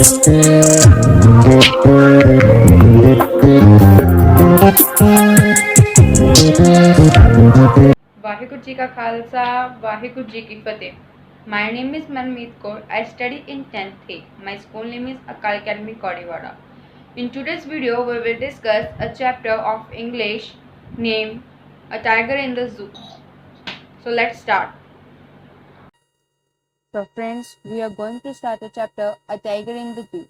Vaheguru Ji Ka Khalsa, Vaheguru Ji Ki Fateh. My name is Manmeet Kaur. I study in 10th A. My school name is Akal Academy Kodiwada. In today's video, we will discuss a chapter of English named A Tiger in the Zoo. So let's start. So friends, we are going to start a chapter, A Tiger in the Zoo.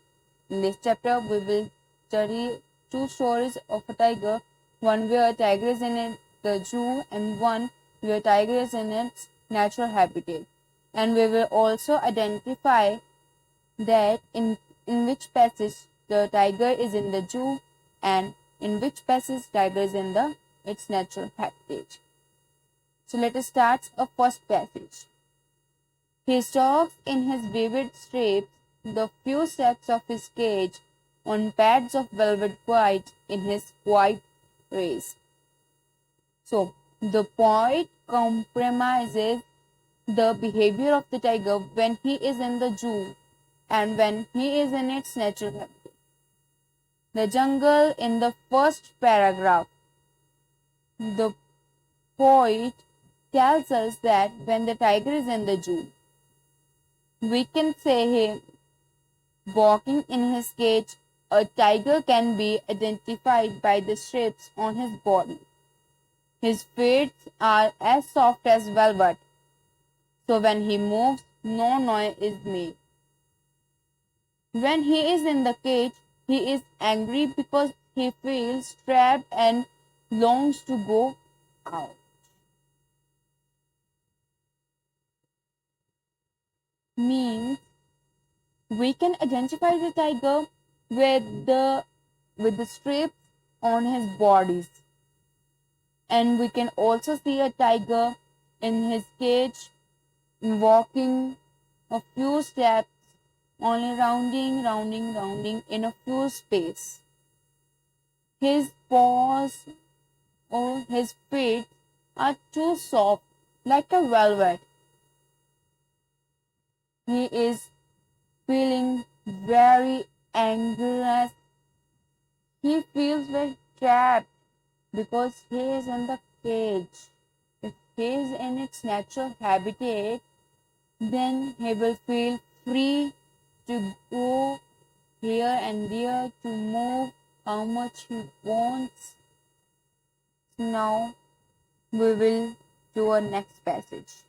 In this chapter, we will study two stories of a tiger, one where a tiger is in the zoo and one where a tiger is in its natural habitat. And we will also identify that in which passage the tiger is in the zoo and in which passage tiger is in its natural habitat. So let us start a first passage. He stalks in his vivid stripes the few steps of his cage on pads of velvet white in his quiet race. So, the poet compromises the behavior of the tiger when he is in the zoo and when he is in its natural habitat. The jungle in the first paragraph. The poet tells us that when the tiger is in the zoo, we can say him walking in his cage. A tiger can be identified by the stripes on his body. His feet are as soft as velvet, so when he moves, no noise is made. When he is in the cage, he is angry because he feels trapped and longs to go out. Means we can identify the tiger with the strips on his bodies, and we can also see a tiger in his cage walking a few steps, only rounding in a few space. His paws or his feet are too soft, like a velvet. He is feeling very anxious. He feels very trapped because he is in the cage. If he is in its natural habitat, then he will feel free to go here and there, to move how much he wants. Now we will do our next passage.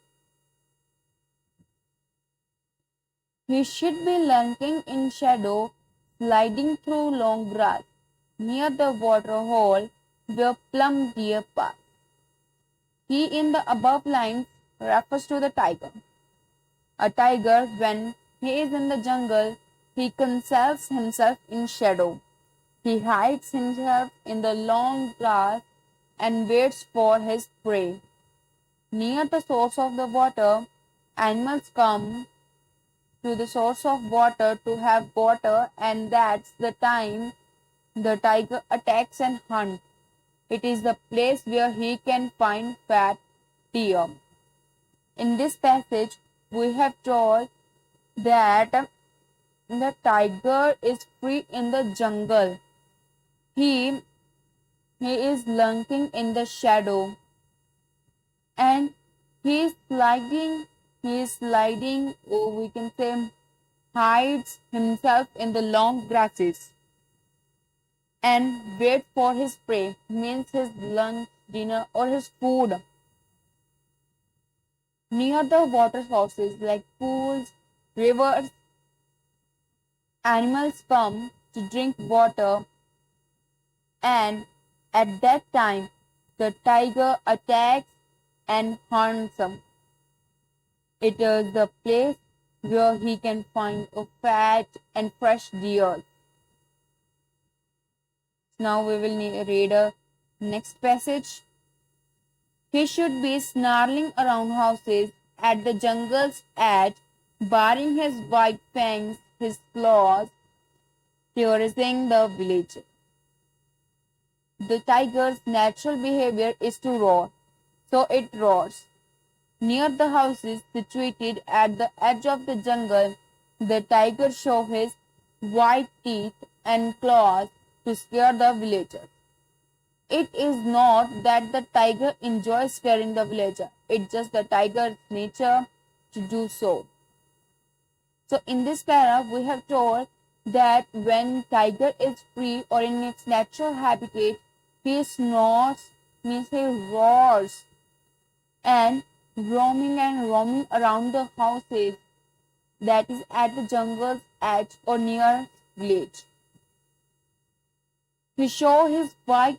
He should be lurking in shadow, sliding through long grass, near the water hole where plum deer pass. He in the above lines refers to the tiger. A tiger, when he is in the jungle, he conceals himself in shadow. He hides himself in the long grass and waits for his prey. Near the source of the water, animals come to the source of water to have water, and that's the time the tiger attacks and hunts. It is the place where he can find fat deer. In this passage, we have told that the tiger is free in the jungle. He is lurking in the shadow, and he is sliding, or we can say hides himself in the long grasses and wait for his prey, means his lunch, dinner, or his food. Near the water sources like pools, rivers, animals come to drink water, and at that time the tiger attacks and hunts them. It is the place where he can find a fat and fresh deer. Now we will read a next passage. He should be snarling around houses at the jungle's edge, baring his white fangs, his claws, terrorizing the village. The tiger's natural behavior is to roar, so it roars. Near the houses situated at the edge of the jungle, the tiger shows his white teeth and claws to scare the villagers. It is not that the tiger enjoys scaring the villager. It's just the tiger's nature to do so. So in this para, we have told that when tiger is free or in its natural habitat, he snorts, means he roars, and roaming around the houses, that is at the jungle's edge or near village. He shows his white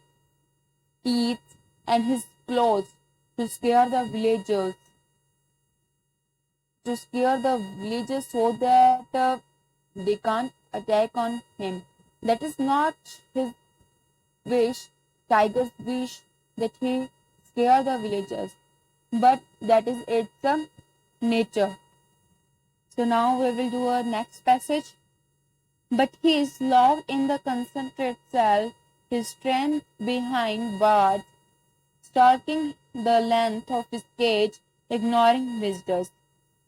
teeth and his claws to scare the villagers, so that they can't attack on him. That is not his wish, tiger's wish, that he scare the villagers, but that is its nature. So now we will do a next passage. But he is locked in the concentrate cell, his strength behind bars, stalking the length of his cage, ignoring visitors.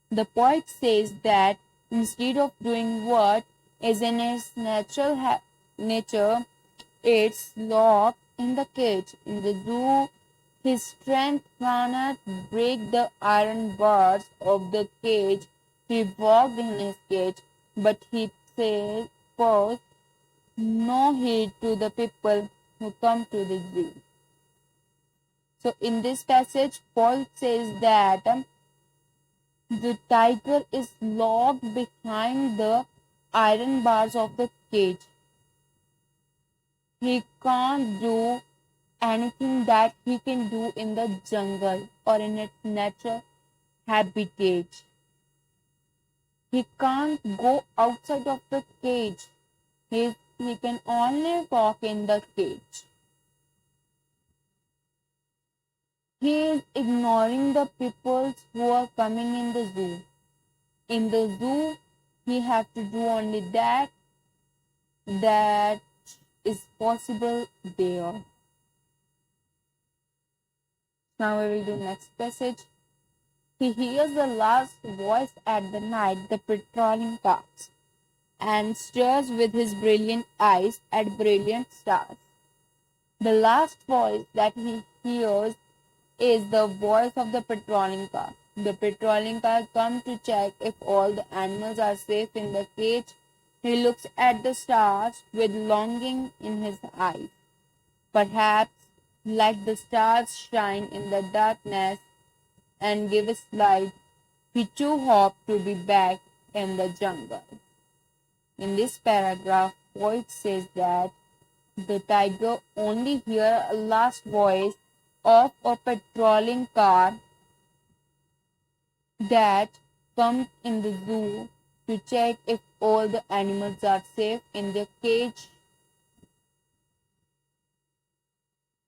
The poet says that instead of doing what is in its natural nature, it's locked in the cage. In the zoo, his strength cannot break the iron bars of the cage. He walked in his cage, but he said first no heed to the people who come to the zoo. So in this passage, Paul says that the tiger is locked behind the iron bars of the cage. He can't do anything that he can do in the jungle or in its natural habitat. He can't go outside of the cage. He can only walk in the cage. He is ignoring the people who are coming in the zoo. In the zoo, he has to do only that is possible there. Now we will do next passage. He hears the last voice at the night, the patrolling cars, and stares with his brilliant eyes at brilliant stars. The last voice that he hears is the voice of the patrolling car. The patrolling car comes to check if all the animals are safe in the cage. He looks at the stars with longing in his eyes. Perhaps, like the stars shine in the darkness and give us light, he too hoped to be back in the jungle. In this paragraph, poet says that the tiger only hears a last voice of a patrolling car that comes in the zoo to check if all the animals are safe in their cage.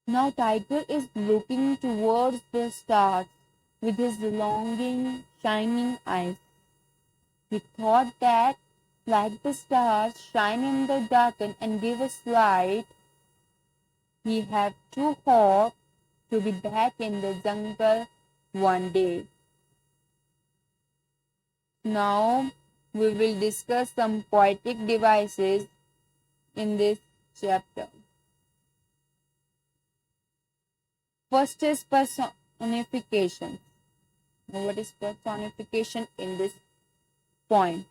Now tiger is looking towards the stars with his longing, shining eyes. He thought that, like the stars shine in the darkness and give us light, he had to hope to be back in the jungle one day. Now we will discuss some poetic devices in this chapter. First is personification. What is personification in this point?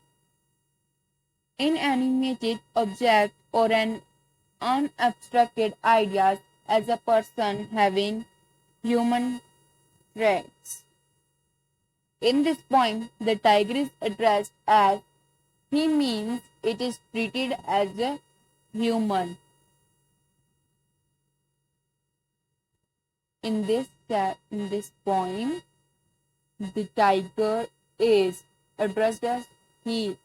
Inanimated object or an unabstracted ideas as a person having human traits. In this point, the tiger is addressed as he, means it is treated as a human. In this point, the tiger is addressed as he,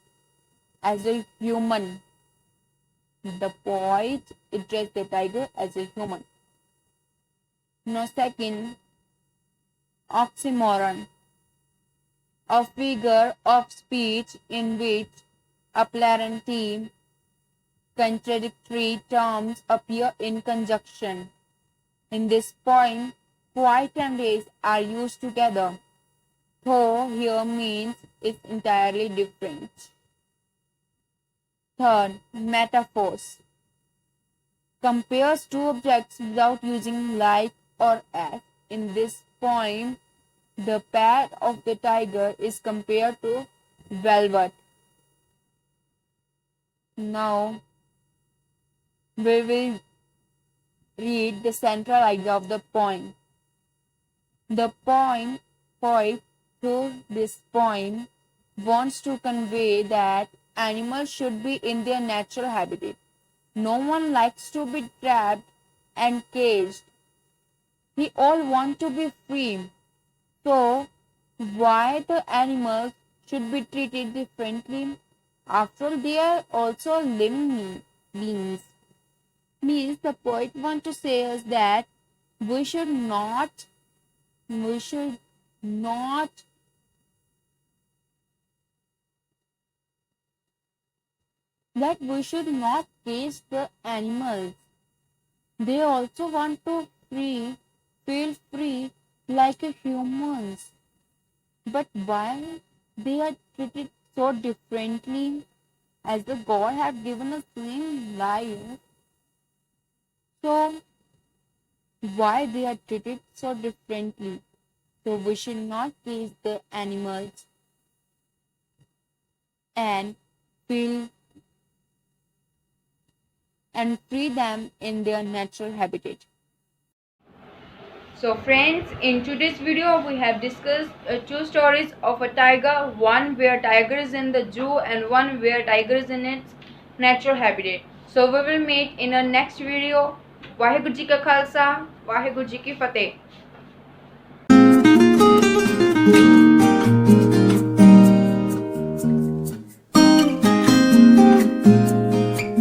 as a human. The poet addressed the tiger as a human. Now second, oxymoron, a figure of speech in which apparently contradictory terms appear in conjunction. In this point, quiet and race are used together, though here means is entirely different. Third, metaphors. Compares two objects without using like or as. In this poem, the pad of the tiger is compared to velvet. Now, we will read the central idea of the poem. The poet through this poem wants to convey that animals should be in their natural habitat. No one likes to be trapped and caged. We all want to be free. So, why the animals should be treated differently? After all, they are also living beings. Means the poet wants to say us that we should not we should not we should not cage the animals. They also want to feel free like humans. But why they are treated so differently? As the God have given us same life, so why they are treated so differently? So we should not cage the animals and feel and free them in their natural habitat. So friends, in today's video we have discussed two stories of a tiger, one where tiger is in the zoo and one where tiger is in its natural habitat. So we will meet in a next video. Waheguru ji का खालसा, वाहेगुरु जी की फतेह.